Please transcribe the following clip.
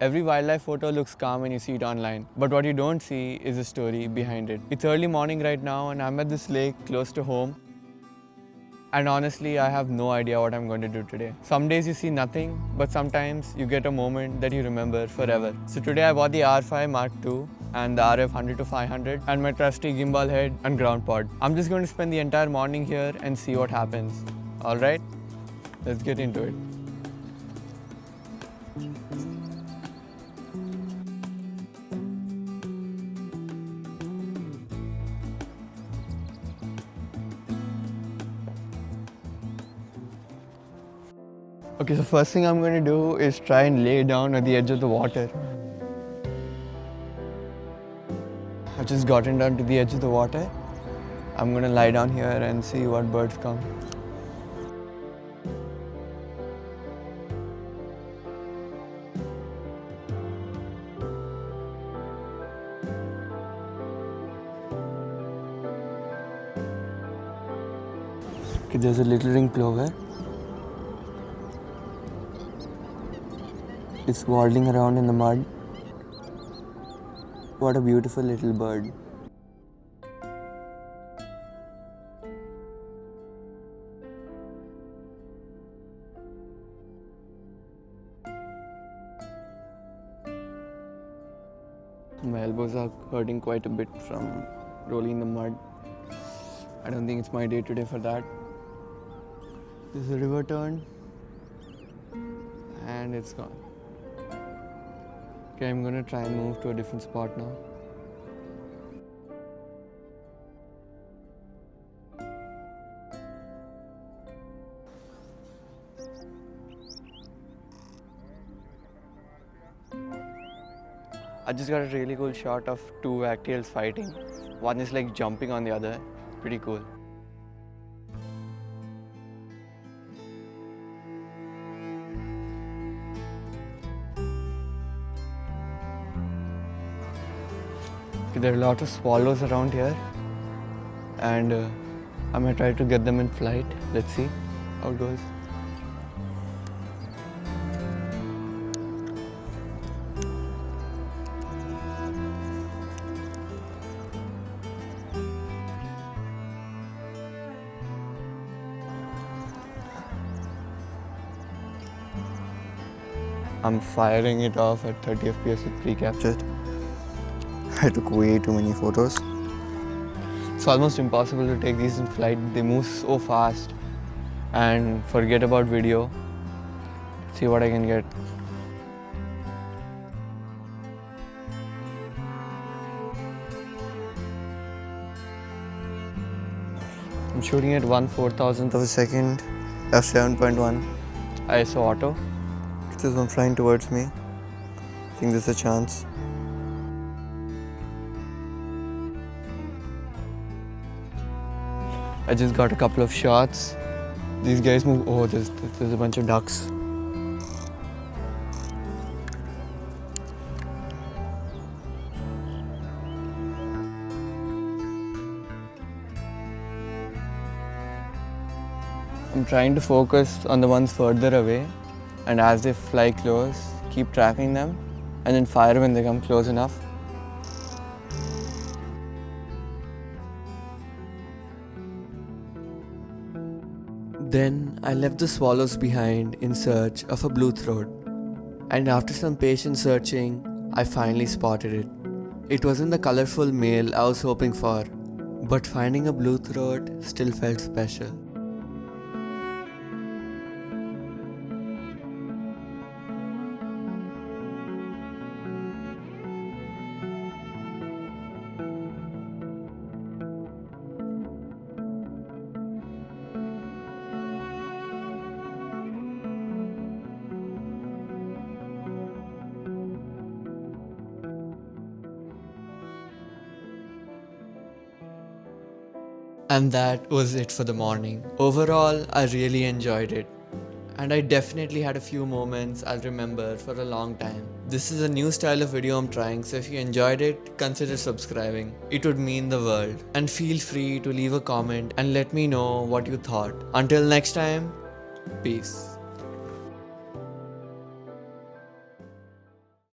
Every wildlife photo looks calm when you see it online, but what you don't see is the story behind it. It's early morning right now and I'm at this lake close to home. And honestly, I have no idea what I'm going to do today. Some days you see nothing, but sometimes you get a moment that you remember forever. So today I bought the R5 Mark II and the RF 100-500 and my trusty gimbal head and ground pod. I'm just going to spend the entire morning here and see what happens. Alright, let's get into it. Okay, so first thing I'm going to do is try and lay down at the edge of the water. I've just gotten down to the edge of the water. I'm going to lie down here and see what birds come. Okay, there's a little ring plover. It's waddling around in the mud. What a beautiful little bird. My elbows are hurting quite a bit from rolling in the mud. I don't think it's my day today for that. There's a river turn and it's gone. Okay, I'm gonna try and move to a different spot now. I just got a really cool shot of two actails fighting. One is like jumping on the other. Pretty cool. Okay, there are a lot of swallows around here and I'm gonna try to get them in flight. Let's see how it goes. I'm firing it off at 30 FPS with pre-captured. I took way too many photos. It's almost impossible to take these in flight. They move so fast. And forget about video. See what I can get. I'm shooting at 1/4000th of a second, f7.1 ISO auto. There's one flying towards me. I think there's a chance. I just got a couple of shots. These guys move. Oh, there's a bunch of ducks. I'm trying to focus on the ones further away, and as they fly close, keep tracking them and then fire when they come close enough. Then I left the swallows behind in search of a blue throat, and after some patient searching, I finally spotted it. It wasn't the colorful male I was hoping for, but finding a blue throat still felt special. And that was it for the morning. Overall, I really enjoyed it. And I definitely had a few moments I'll remember for a long time. This is a new style of video I'm trying, so if you enjoyed it, consider subscribing. It would mean the world. And feel free to leave a comment and let me know what you thought. Until next time, peace.